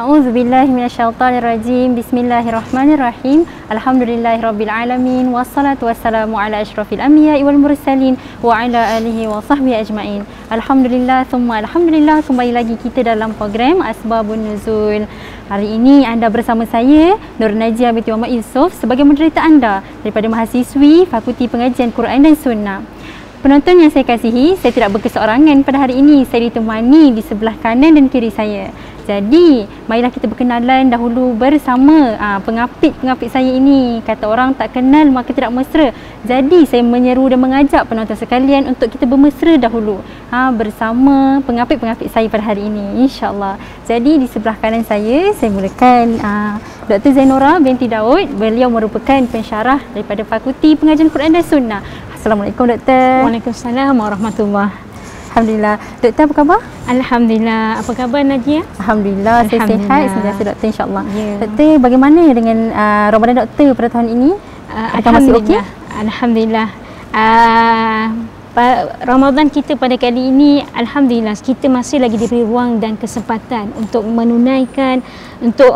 A'udzubillahi minasyaitonirrajim. Bismillahirrahmanirrahim. Alhamdulillahirabbil alamin wassalatu wassalamu ala asyrafil anbiya'i wal mursalin wa ala alihi wa sahbihi ajmain. Alhamdulillah thumma alhamdulillah, kembali lagi kita dalam program Asbabun Nuzul. Hari ini anda bersama saya Nur Najia binti Muhammad Yusof sebagai moderator anda daripada mahasiswi Fakulti Pengajian Quran dan Sunnah. Penonton yang saya kasihi, saya tidak berkeseorangan pada hari ini. Saya ditemani di sebelah kanan dan kiri saya. Jadi, marilah kita berkenalan dahulu bersama pengapit-pengapit saya ini. Kata orang tak kenal maka tidak mesra. Jadi, saya menyeru dan mengajak penonton sekalian untuk kita bermesra dahulu bersama pengapit-pengapit saya pada hari ini, insya-Allah. Jadi, di sebelah kanan saya mulakan Dr. Zainora binti Daud. Beliau merupakan pensyarah daripada Fakulti Pengajian Quran dan Sunnah. Assalamualaikum Doktor. Waalaikumsalam warahmatullahi. Alhamdulillah. Doktor apa khabar? Alhamdulillah. Apa khabar Najia? Alhamdulillah, saya sihat sentiasa Doktor, insya-Allah. Yeah. Doktor, bagaimana dengan Ramadan Doktor pada tahun ini? Apakah masih okey? Alhamdulillah. Ramadan kita pada kali ini, alhamdulillah kita masih lagi diberi ruang dan kesempatan untuk menunaikan, untuk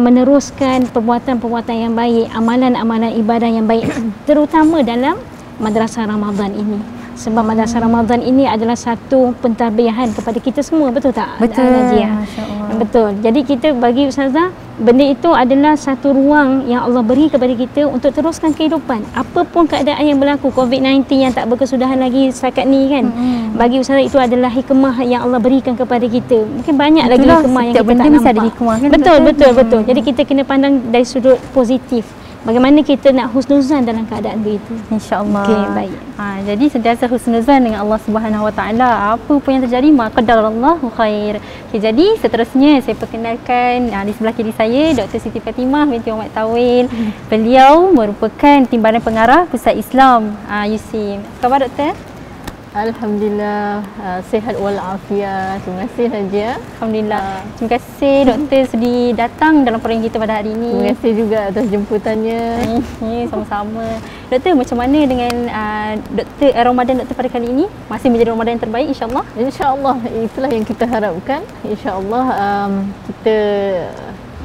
meneruskan perbuatan-perbuatan yang baik, amalan-amalan ibadah yang baik, terutama dalam Madrasah Ramadan ini. Sebab Madrasah Ramadan ini adalah satu pentarbiyahan kepada kita semua, betul tak? Betul. Betul. Jadi kita bagi Ustazah, benda itu adalah satu ruang yang Allah beri kepada kita untuk teruskan kehidupan. Apapun keadaan yang berlaku, COVID-19 yang tak berkesudahan lagi setakat ni kan. Bagi Ustazah itu adalah hikmah yang Allah berikan kepada kita. Mungkin banyak lagi hikmah yang kita tak nampak. Ada hikmah, kan? Betul. Jadi kita kena pandang dari sudut positif. Bagaimana kita nak husnuzan dalam keadaan begitu? InsyaAllah. Okey, baik. Jadi sentiasa husnuzan dengan Allah Subhanahu Wa Taala. Apa pun yang terjadi, ma qadarallahu khair. Okey, jadi seterusnya saya perkenalkan di sebelah kiri saya Dr. Siti Fatimah binti Muhammad Tawil. Beliau merupakan Timbalan Pengarah Pusat Islam USIM. Apa khabar Doktor? Alhamdulillah, sihat walafiat. Terima kasih Najia. Alhamdulillah. Terima kasih Doktor sudi datang dalam program kita pada hari ini. Terima kasih juga atas jemputannya. Sama-sama. Doktor, macam mana dengan Ramadan Doktor pada kali ini? Masih menjadi Ramadan yang terbaik, insya-Allah? InsyaAllah, itulah yang kita harapkan. InsyaAllah kita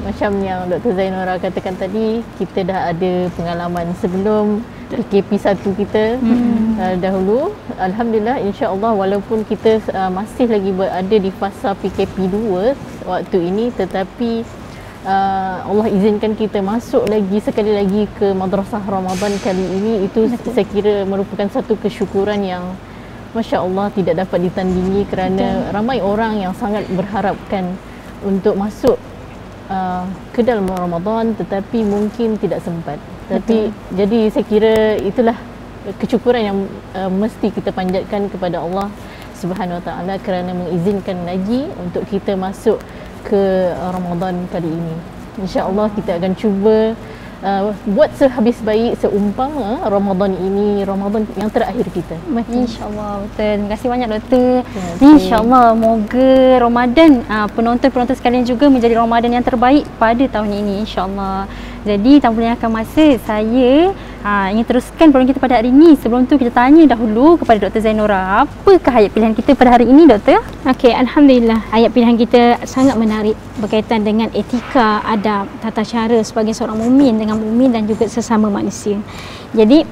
macam yang Dr. Zainora katakan tadi, kita dah ada pengalaman sebelum PKP 1 kita dahulu. Alhamdulillah, insya-Allah walaupun kita masih lagi berada di fasa PKP 2 waktu ini, tetapi Allah izinkan kita masuk lagi sekali lagi ke Madrasah Ramadan kali ini. Itu saya kira merupakan satu kesyukuran yang masya-Allah tidak dapat ditandingi, kerana ramai orang yang sangat berharapkan untuk masuk ke dalam Ramadan tetapi mungkin tidak sempat. Jadi saya kira itulah kesyukuran yang mesti kita panjatkan kepada Allah Subhanahu Wa Taala kerana mengizinkan lagi untuk kita masuk ke Ramadan kali ini. Insya-Allah kita akan cuba buat sehabis baik seumpama Ramadan ini Ramadan yang terakhir kita. InsyaAllah. Betul. Terima kasih banyak Doktor. InsyaAllah moga Ramadan penonton-penonton sekalian juga menjadi Ramadan yang terbaik pada tahun ini, insyaAllah. Jadi tanpa melengahkan masa, saya ingin teruskan program kita pada hari ini. Sebelum tu kita tanya dahulu kepada Dr. Zainora, apakah ayat pilihan kita pada hari ini, Doktor? Okey, alhamdulillah. Ayat pilihan kita sangat menarik berkaitan dengan etika, adab, tata cara sebagai seorang mukmin dengan mukmin dan juga sesama manusia. Jadi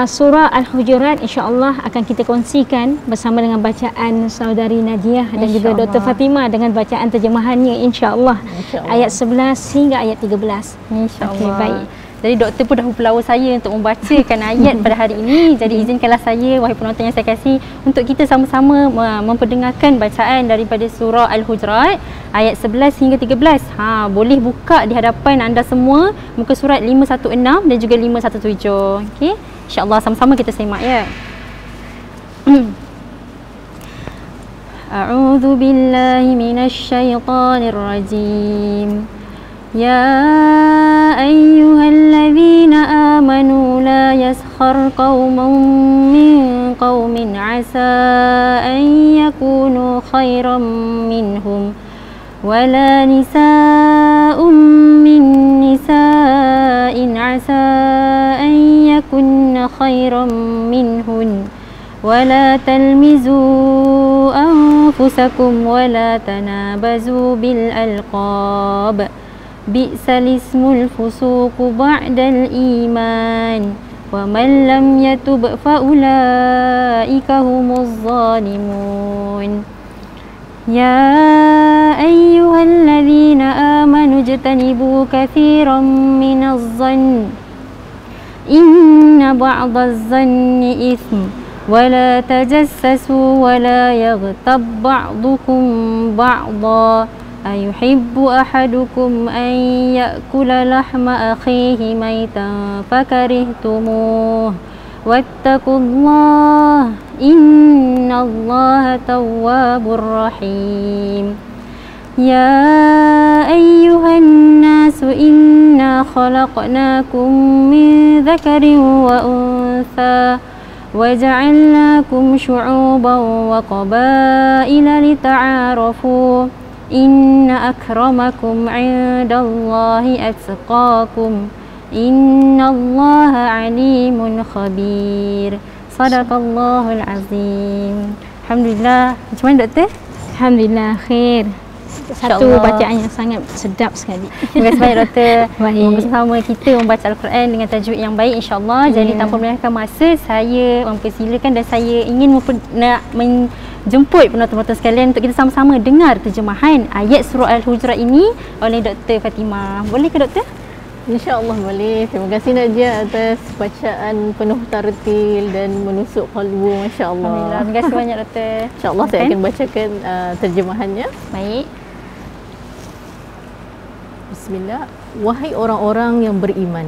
surah Al-Hujurat insya-Allah akan kita kongsikan bersama dengan bacaan saudari Najiah dan juga Dr. Fatimah dengan bacaan terjemahannya insya-Allah. Ayat 11 hingga ayat 13. InsyaAllah. Okey, baik. Jadi Doktor pun dah berpelawa saya untuk membacakan ayat pada hari ini. Jadi izinkanlah saya, wahai penonton yang saya kasih, untuk kita sama-sama memperdengarkan bacaan daripada surah Al-Hujurat ayat 11 hingga 13. Boleh buka di hadapan anda semua muka surat 516 dan juga 517. Okey, insya-Allah sama-sama kita semak ya. A'udzu billahi minasy syaithanir rajim. يا أيها الذين آمنوا لا يسخر قوم من قوم عسى أن يكونوا خيرا منهم ولا نساء من نساء عسى أن يكن خيرا منهن ولا تلمزوا أنفسكم ولا تنابزوا بالألقاب بئس الاسم الفسوق بعد الإيمان ومن لم يتب فأولئك هم الظالمون يا أيها الذين آمنوا اجتنبوا كثيرا من الظن إن بعض الظن إثم ولا تجسسوا ولا يغتب بعضكم بعضا أيحب أحدكم أن يأكل لحم أخيه ميتا فكرهتموه واتقوا الله إن الله تواب رحيم يا أيها الناس إنا خلقناكم من ذكر وأنثى وجعلناكم شعوبا وقبائل لتعارفوا إن أكرمكم عند الله أتقاكم إن الله عليم خبير صدق الله العظيم. Alhamdulillah. Macam mana doktor? Alhamdulillah khair. Satu bacaan yang sangat sedap sekali. Terima kasih banyak doktor. Baik. Bersama kita membaca Al-Quran dengan tajwid yang baik insya-Allah. Jadi tanpa melengahkan masa, saya mempersilakan dan saya ingin nak menjemput penonton-penonton sekalian untuk kita sama-sama dengar terjemahan ayat surah Al-Hujurat ini oleh Dr. Fatimah. Boleh ke doktor? InsyaAllah boleh. Terima kasih Nadia atas bacaan penuh tartil dan menusuk kalbu. Masya Allah. Alhamdulillah. Terima kasih banyak doktor. InsyaAllah saya akan bacakan terjemahannya. Baik. Bismillah. Wahai orang-orang yang beriman,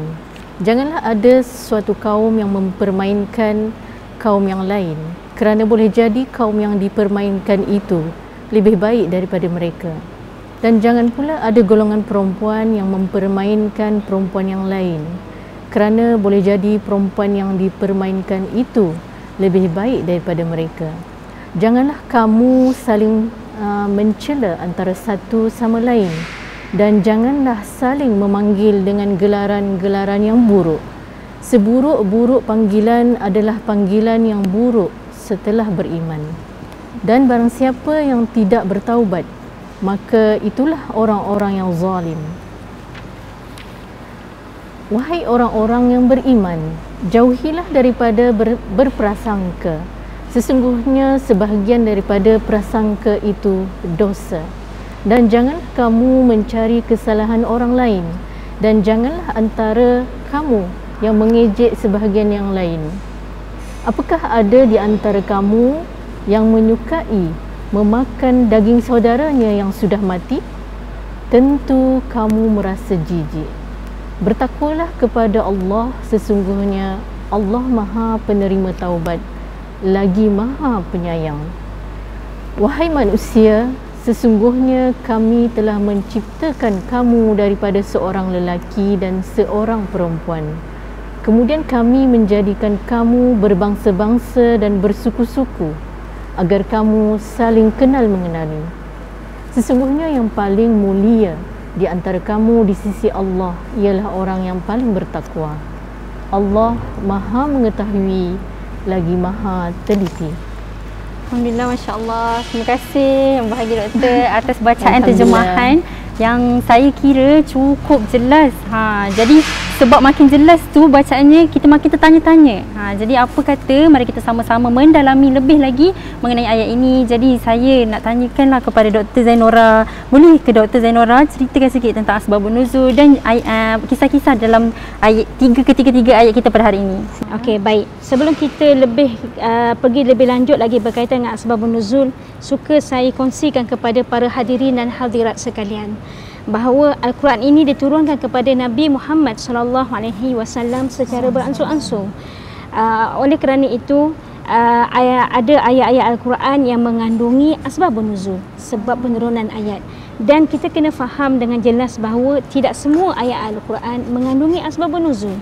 janganlah ada suatu kaum yang mempermainkan kaum yang lain, kerana boleh jadi kaum yang dipermainkan itu lebih baik daripada mereka. Dan jangan pula ada golongan perempuan yang mempermainkan perempuan yang lain, kerana boleh jadi perempuan yang dipermainkan itu lebih baik daripada mereka. Janganlah kamu saling mencela antara satu sama lain, dan janganlah saling memanggil dengan gelaran-gelaran yang buruk. Seburuk-buruk panggilan adalah panggilan yang buruk setelah beriman. Dan barang siapa yang tidak bertaubat, maka itulah orang-orang yang zalim. Wahai orang-orang yang beriman, jauhilah daripada berprasangka. Sesungguhnya sebahagian daripada prasangka itu dosa. Dan jangan kamu mencari kesalahan orang lain, dan janganlah antara kamu yang mengejek sebahagian yang lain. Apakah ada di antara kamu yang menyukai memakan daging saudaranya yang sudah mati? Tentu kamu merasa jijik. Bertakwalah kepada Allah, sesungguhnya Allah Maha Penerima Taubat, lagi Maha Penyayang. Wahai manusia, sesungguhnya kami telah menciptakan kamu daripada seorang lelaki dan seorang perempuan. Kemudian kami menjadikan kamu berbangsa-bangsa dan bersuku-suku, agar kamu saling kenal mengenali. Sesungguhnya yang paling mulia di antara kamu di sisi Allah ialah orang yang paling bertakwa. Allah Maha mengetahui lagi Maha teliti. Alhamdulillah, Masya Allah. Terima kasih bahagia doktor atas bacaan terjemahan yang saya kira cukup jelas. Jadi sebab makin jelas tu bacaannya, kita makin tertanya-tanya. Jadi apa kata, mari kita sama-sama mendalami lebih lagi mengenai ayat ini. Jadi saya nak tanyakanlah kepada Dr. Zainora. Boleh ke Dr. Zainora ceritakan sikit tentang asbabun nuzul dan kisah-kisah dalam ayat ketiga ayat kita pada hari ini. Okey, baik. Sebelum kita pergi lebih lanjut lagi berkaitan dengan asbabun nuzul, suka saya kongsikan kepada para hadirin dan hadirat sekalian bahawa Al-Quran ini diturunkan kepada Nabi Muhammad SAW secara beransur-ansur. Oleh kerana itu ada ayat-ayat Al-Quran yang mengandungi asbabun nuzul, sebab penurunan ayat. Dan kita kena faham dengan jelas bahawa tidak semua ayat Al-Quran mengandungi asbabun nuzul.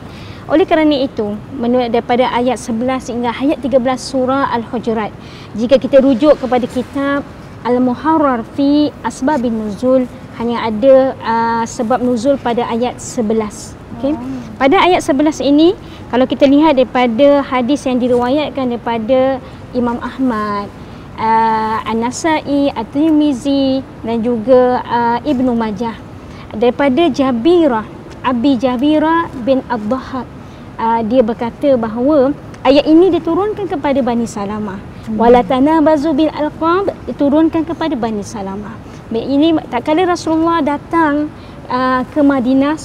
Oleh kerana itu, menurut daripada ayat 11 hingga ayat 13 surah Al-Hujurat, jika kita rujuk kepada kitab Al-Muharrar fi Asbabin Nuzul, hanya ada sebab nuzul pada ayat 11. Okay? Pada ayat 11 ini, kalau kita lihat daripada hadis yang diriwayatkan daripada Imam Ahmad, An-Nasai, At-Tirmizi dan juga Ibnu Majah daripada Abi Jabirah bin Ad-Dhahhak. Dia berkata bahawa ayat ini diturunkan kepada Bani Salamah. Wala tanabazu bil alqab diturunkan kepada Bani Salamah. Ini tak kala Rasulullah datang ke Madinah,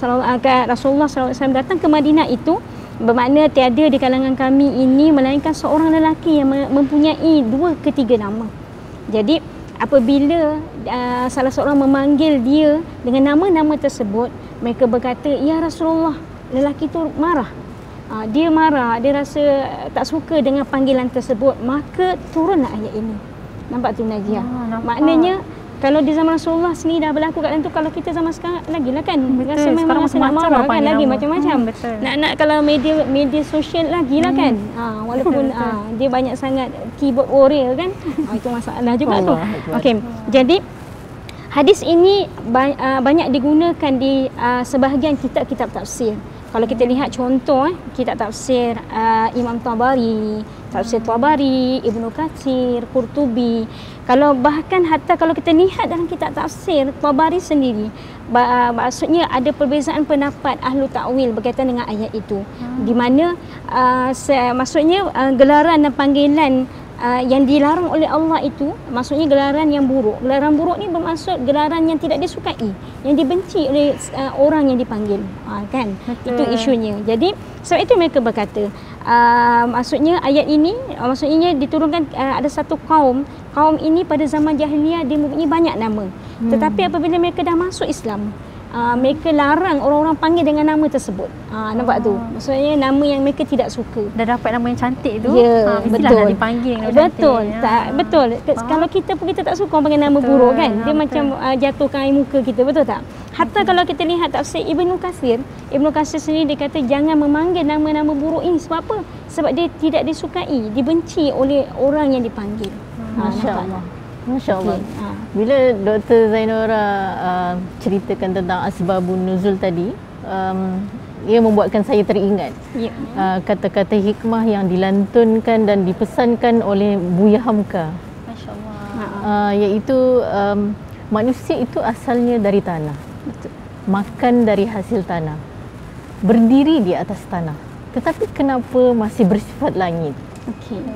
Rasulullah SAW datang ke Madinah itu bermakna tiada di kalangan kami ini melainkan seorang lelaki yang mempunyai 2 ke 3 nama. Jadi apabila salah seorang memanggil dia dengan nama-nama tersebut, mereka berkata, "Ya Rasulullah," lelaki itu marah. Dia marah, dia rasa tak suka dengan panggilan tersebut, maka turunlah ayat ini. Nampak tu Najia? Maknanya kalau di zaman Rasulullah sendiri dah berlaku kat tu, kalau kita zaman sekarang lagi lah kan. Rasa memang rasa nak marah kan, lagi macam-macam. Nak kalau media sosial lagi lah kan. Walaupun dia banyak sangat keyboard warrior kan. Itu masalah juga tu. Okey. Jadi hadis ini banyak digunakan di sebahagian kitab-kitab tafsir. Kalau kita lihat contoh kitab tafsir Imam Tabari, tafsir Tabari, Ibnu Katsir, Qurtubi. Kalau bahkan hatta kalau kita lihat dalam kitab tafsir Tabari sendiri, maksudnya ada perbezaan pendapat ahlu ta'wil berkaitan dengan ayat itu. Di mana maksudnya gelaran dan panggilan yang dilarang oleh Allah itu maksudnya gelaran yang buruk. Gelaran buruk ni bermaksud gelaran yang tidak disukai, yang dibenci oleh orang yang dipanggil. Kan? Itu isunya. Jadi sebab itu mereka berkata maksudnya ayat ini maksudnya diturunkan ada satu kaum ini pada zaman jahiliyah dia mempunyai banyak nama. Tetapi apabila mereka dah masuk Islam, mereka larang orang-orang panggil dengan nama tersebut. Nampak tu? Maksudnya nama yang mereka tidak suka. Dah dapat nama yang cantik tu, betul. Nak dipanggil nama betul. Cantik. Tak, betul. Kalau kita pun kita tak suka orang panggil nama buruk kan. Dia macam jatuhkan air muka kita, betul tak? Hatta kalau kita lihat tafsir Ibnu Katsir sendiri dia kata jangan memanggil nama-nama buruk ini. Sebab apa? Sebab dia tidak disukai, dibenci oleh orang yang dipanggil. Masya-Allah. Masya-Allah. Bila Dr. Zainora ceritakan tentang asbabun nuzul tadi, ia membuatkan saya teringat kata-kata hikmah yang dilantunkan dan dipesankan oleh Buya Hamka. Masya-Allah. Iaitu manusia itu asalnya dari tanah. Betul. Makan dari hasil tanah. Berdiri di atas tanah. Tetapi kenapa masih bersifat langit?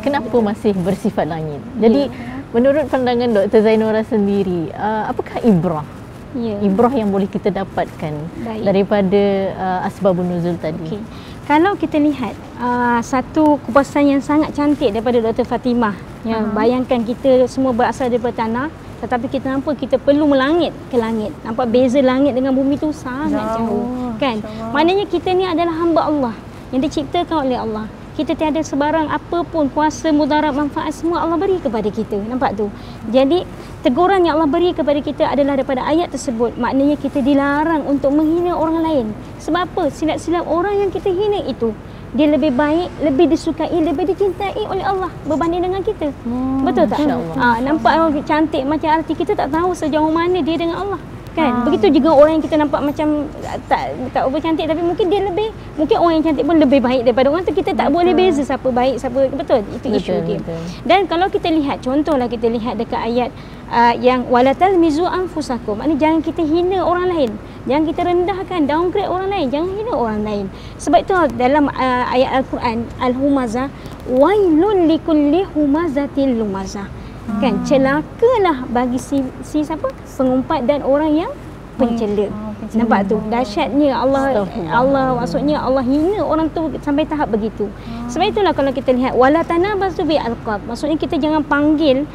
Kenapa masih bersifat langit? Jadi menurut pandangan Dr. Zainora sendiri, apakah ibrah? Ibrah yang boleh kita dapatkan daripada asbabun nuzul tadi? Kalau kita lihat satu kupasan yang sangat cantik daripada Dr. Fatimah. Bayangkan kita semua berasal daripada tanah, tetapi kita nampak kita perlu melangit ke langit. Nampak beza langit dengan bumi tu sangat jauh. Kan? Maknanya kita ni adalah hamba Allah yang diciptakan oleh Allah. Kita tiada sebarang apa pun kuasa mudarat manfaat semua Allah beri kepada kita. Nampak tu? Jadi teguran yang Allah beri kepada kita adalah daripada ayat tersebut. Maknanya kita dilarang untuk menghina orang lain. Sebab apa? Silap-silap orang yang kita hina itu dia lebih baik, lebih disukai, lebih dicintai oleh Allah berbanding dengan kita. Betul tak? Nampak orang cantik macam arti kita tak tahu sejauh mana dia dengan Allah. Kan? Begitu juga orang yang kita nampak macam tak over cantik, tapi mungkin dia lebih, mungkin orang yang cantik pun lebih baik daripada orang tu. Kita tak boleh beza siapa baik siapa, betul? Itu isu dia. Dan kalau kita lihat, contohlah kita lihat dekat ayat yang wala talmizu anfusakum, maknanya jangan kita hina orang lain, jangan kita rendahkan, downgrade orang lain, jangan hina orang lain. Sebab itu dalam ayat Al-Quran Al-Humazah, wailun likulli humazatil lumazah. Kan, celakalah bagi si siapa? Pengumpat dan orang yang pencela. Nampak tu dahsyatnya Allah maksudnya Allah hina orang tu sampai tahap begitu. Sebab itulah kalau kita lihat wala tanabazu bil alqab, maksudnya kita jangan panggil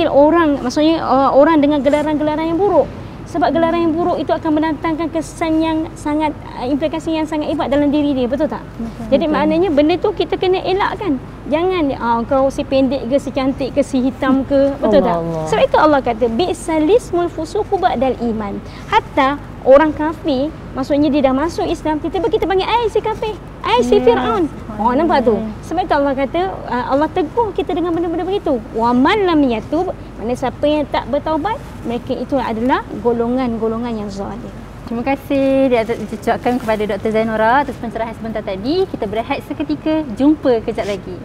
orang, maksudnya orang dengan gelaran-gelaran yang buruk. Sebab gelaran yang buruk itu akan mendatangkan kesan yang sangat, implikasi yang sangat hebat dalam diri dia, betul tak? Jadi maknanya benda tu kita kena elakkan. Jangan kau si pendek ke, si cantik ke, si hitam ke, betul tak? Sebab itu Allah kata bi'salismul fusuqu ba'dal iman. Hatta orang kafir, maksudnya dia dah masuk Islam, tiba-tiba kita panggil ai si kafir, ai si Firaun. Nampak tu? Sebab itu Allah kata Allah tegur kita dengan benda-benda begitu. Wa man lam yatub, maknanya siapa yang tak bertaubat, mereka itu adalah golongan-golongan yang zalim. Terima kasih diucapkan kepada Dr. Zainora atas pencerahan sebentar tadi. Kita berehat seketika, jumpa kejap lagi.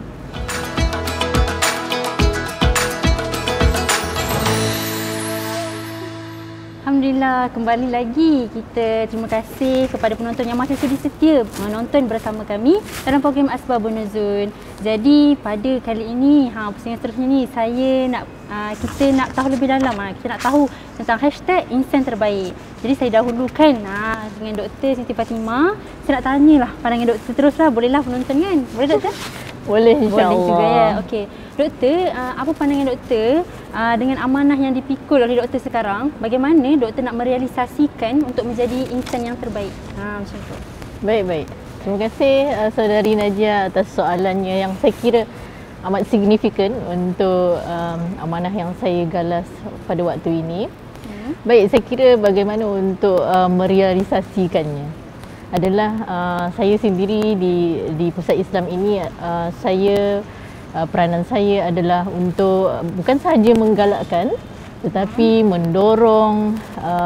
Alhamdulillah, kembali lagi kita terima kasih kepada penonton yang masih sudi setia menonton bersama kami dalam program Asbabun Nuzul. Jadi pada kali ini, pusingan seterusnya ni kita nak tahu lebih dalam, kita nak tahu tentang hashtag insan terbaik. Jadi saya dahulukan dengan Dr. Siti Fatimah. Saya nak tanyalah pandangan Doktor teruslah, bolehlah penonton kan? Boleh Doktor? Boleh, insyaAllah. Boleh juga ya. Okey. Doktor, apa pandangan Doktor dengan amanah yang dipikul oleh Doktor sekarang? Bagaimana Doktor nak merealisasikan untuk menjadi insan yang terbaik? Macam tu. Baik. Terima kasih Saudari Najia atas soalannya yang saya kira amat signifikan untuk amanah yang saya galas pada waktu ini. Baik, saya kira bagaimana untuk merealisasikannya adalah saya sendiri di Pusat Islam ini, peranan saya adalah untuk bukan sahaja menggalakkan tetapi mendorong,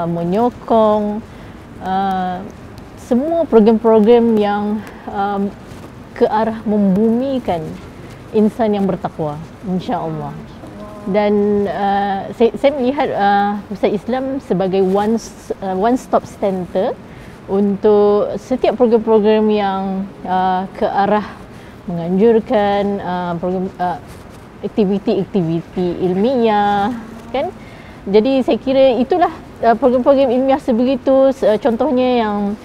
menyokong semua program-program yang ke arah membumikan insan yang bertakwa, insya-Allah. Dan saya melihat Pusat Islam sebagai one stop center untuk setiap program-program yang ke arah menganjurkan program aktiviti-aktiviti ilmiah, kan? Jadi saya kira itulah program-program ilmiah sebegitu. Contohnya yang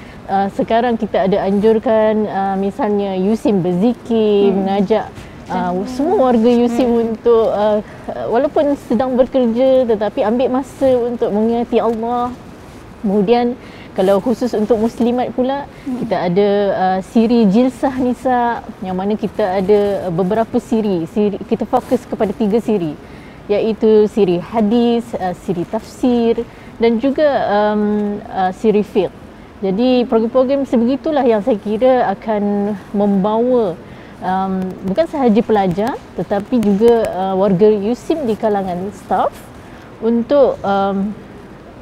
sekarang kita ada anjurkan misalnya Yusim berzikir, mengajak semua warga Yusim untuk walaupun sedang bekerja tetapi ambil masa untuk mengingati Allah. Kemudian kalau khusus untuk muslimat pula, kita ada siri Jilsah Nisa, yang mana kita ada beberapa siri. Kita fokus kepada 3 siri, iaitu siri hadis, siri tafsir dan juga siri fiqh. Jadi program-program sebegitulah yang saya kira akan membawa bukan sahaja pelajar tetapi juga warga Yusim di kalangan staf untuk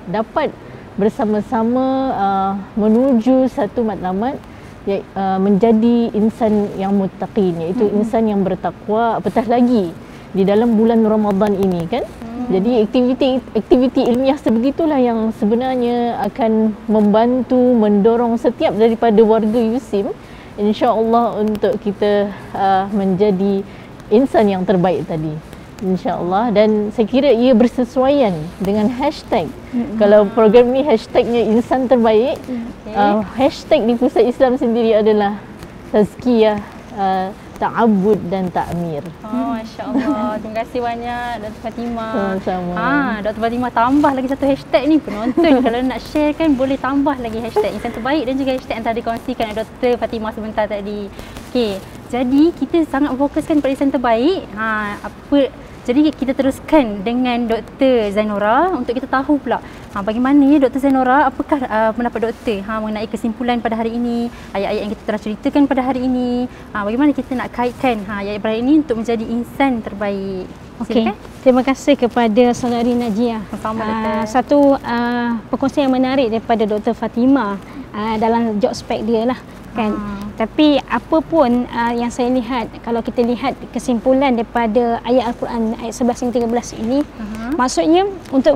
dapat bersama-sama menuju satu matlamat menjadi insan yang muttaqin, iaitu insan yang bertakwa, apatah lagi di dalam bulan Ramadan ini, kan? Jadi aktiviti ilmiah sebegitulah yang sebenarnya akan membantu mendorong setiap daripada warga Yusim insya-Allah untuk kita menjadi insan yang terbaik tadi, insya-Allah. Dan saya kira ia bersesuaian dengan hashtag. Kalau program ni hashtagnya insan terbaik, hashtag di Pusat Islam sendiri adalah tazkiyah, ta'abbud dan ta'mir. Masya-Allah. Terima kasih banyak Dr. Fatimah. Sama-sama. Dr. Fatimah tambah lagi satu hashtag ni, penonton kalau nak share kan boleh tambah lagi hashtag insan terbaik dan juga hashtag yang tadi dikongsikan oleh Dr. Fatimah sebentar tadi. Okey. Jadi kita sangat fokuskan pada insan terbaik. Jadi kita teruskan dengan Dr. Zainora untuk kita tahu pula bagaimana ya Dr. Zainora, apakah pendapat doktor mengenai kesimpulan pada hari ini, ayat-ayat yang kita telah ceritakan pada hari ini, bagaimana kita nak kaitkan ayat pada hari ini untuk menjadi insan terbaik. Okey, terima kasih kepada Saudari Najia. Satu perkongsian yang menarik daripada Dr. Fatimah dalam job spec dia lah, kan. Tapi apa pun yang saya lihat, kalau kita lihat kesimpulan daripada ayat Al-Quran ayat 11 hingga 13 ini, maksudnya untuk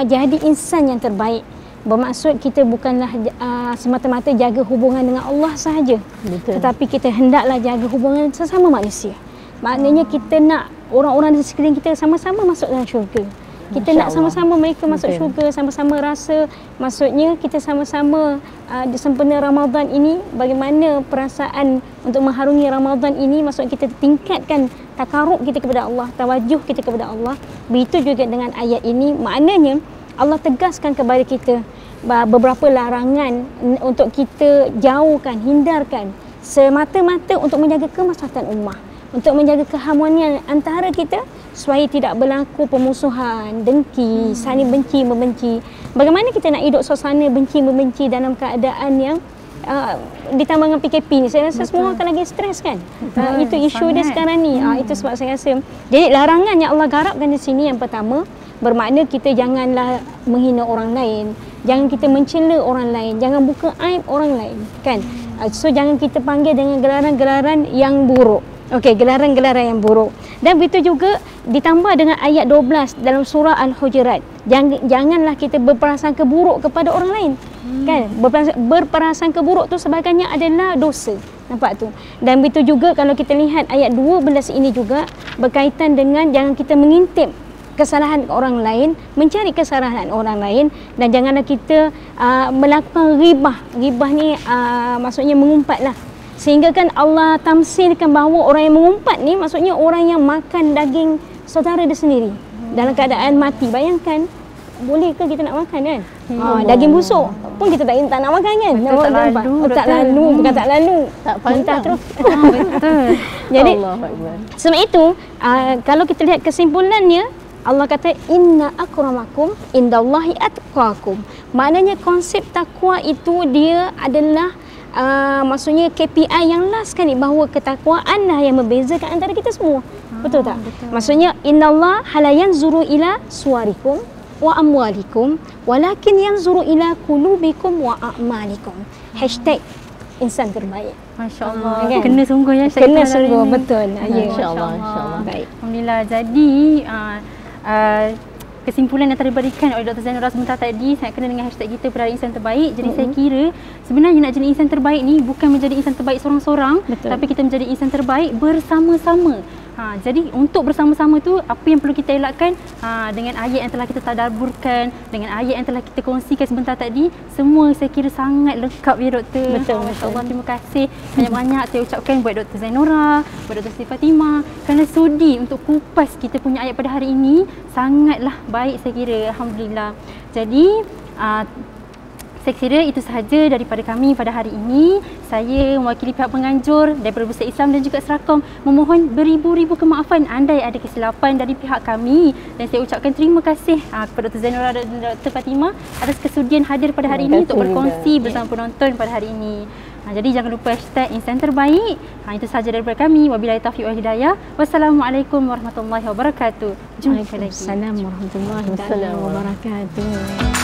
jadi insan yang terbaik, bermaksud kita bukanlah semata-mata jaga hubungan dengan Allah sahaja, tetapi kita hendaklah jaga hubungan sesama manusia. Maknanya kita nak orang-orang di sekeliling kita sama-sama masuk dalam syurga. Kita nak sama-sama mereka masuk syurga, sama-sama rasa, maksudnya kita sama-sama di sempena Ramadan ini, bagaimana perasaan untuk mengharungi Ramadan ini, maksud kita tingkatkan takarub kita kepada Allah, tawajuh kita kepada Allah. Begitu juga dengan ayat ini, maknanya Allah tegaskan kepada kita beberapa larangan untuk kita jauhkan, hindarkan, semata-mata untuk menjaga kemaslahatan ummah, untuk menjaga keharmonian antara kita supaya tidak berlaku permusuhan, dengki, saling benci membenci. Bagaimana kita nak hidup suasana benci membenci dalam keadaan yang ditambah dengan PKP ni? Saya rasa semua akan lagi stres, kan? Itu isu dia sekarang ni. Itu sebab saya rasa. Jadi larangan yang Allah garapkan di sini, yang pertama, bermakna kita janganlah menghina orang lain, jangan kita mencela orang lain, jangan buka aib orang lain, kan? So jangan kita panggil dengan gelaran-gelaran yang buruk. Okey, gelaran-gelaran yang buruk. Dan begitu juga ditambah dengan ayat 12 dalam surah Al-Hujurat. Janganlah kita berprasangka buruk kepada orang lain. Kan? Berprasangka buruk tu sebagainya adalah dosa. Nampak tu. Dan begitu juga kalau kita lihat ayat 12 ini juga berkaitan dengan jangan kita mengintip kesalahan orang lain, mencari kesalahan orang lain, dan janganlah kita melakukan ghibah. Ghibah ni maksudnya mengumpatlah. Sehingga kan Allah tamsilkan bahawa orang yang mengumpat ni maksudnya orang yang makan daging saudara dia sendiri dalam keadaan mati. Bayangkan, boleh ke kita nak makan kan? Daging busuk pun kita tak nak makan kan? Tak lalu, bukan tak lalu. Tak muntah terus. Betul. Jadi sebab itu kalau kita lihat kesimpulannya, Allah kata inna akramakum indallahi atqakum. Maknanya konsep takwa itu dia adalah maksudnya KPI yang last sekali bahawa ketakwaan lah yang membezakan antara kita semua. Betul tak? Betul. Maksudnya innallah la yanzuru ila suwarikum wa amwalikum walakin yanzuru ila qulubikum wa a'malikum. #insan terbaik. Masya-Allah. Kan? Kena sungguh ya Syekh. Kena sungguh betul. Ya, insya-Allah, insya-Allah. Baik. Alhamdulillah. Jadi kesimpulan yang diberikan oleh Dr. Zainura sebentar tadi sangat kena dengan hashtag kita Peraih Insan Terbaik. Jadi saya kira sebenarnya nak jadi insan terbaik ni bukan menjadi insan terbaik seorang-seorang, tapi kita menjadi insan terbaik bersama-sama. Jadi untuk bersama-sama tu apa yang perlu kita elakkan dengan ayat yang telah kita tadabburkan, dengan ayat yang telah kita kongsikan sebentar tadi, semua saya kira sangat lengkap ya Doktor. Betul. Masya-Allah, terima kasih banyak-banyak saya ucapkan buat Dr. Zainura, buat Dr. Siti Fatimah kerana sudi untuk kupas kita punya ayat pada hari ini. Sangatlah baik saya kira, alhamdulillah. Jadi saya kira itu sahaja daripada kami pada hari ini. Saya mewakili pihak penganjur daripada Bursa Islam dan juga Seracom memohon beribu-ribu kemaafan andai ada kesilapan dari pihak kami, dan saya ucapkan terima kasih kepada Dr. Zainura dan Dr. Fatimah atas kesudian hadir pada hari ini untuk berkongsi bersama penonton pada hari ini. Jadi jangan lupa hashtag insan terbaik. Itu sahaja daripada kami. Wabillahi taufiq wal hidayah. Wassalamualaikum warahmatullahi wabarakatuh. Jumpa lagi. Waalaikumsalam warahmatullahi wabarakatuh.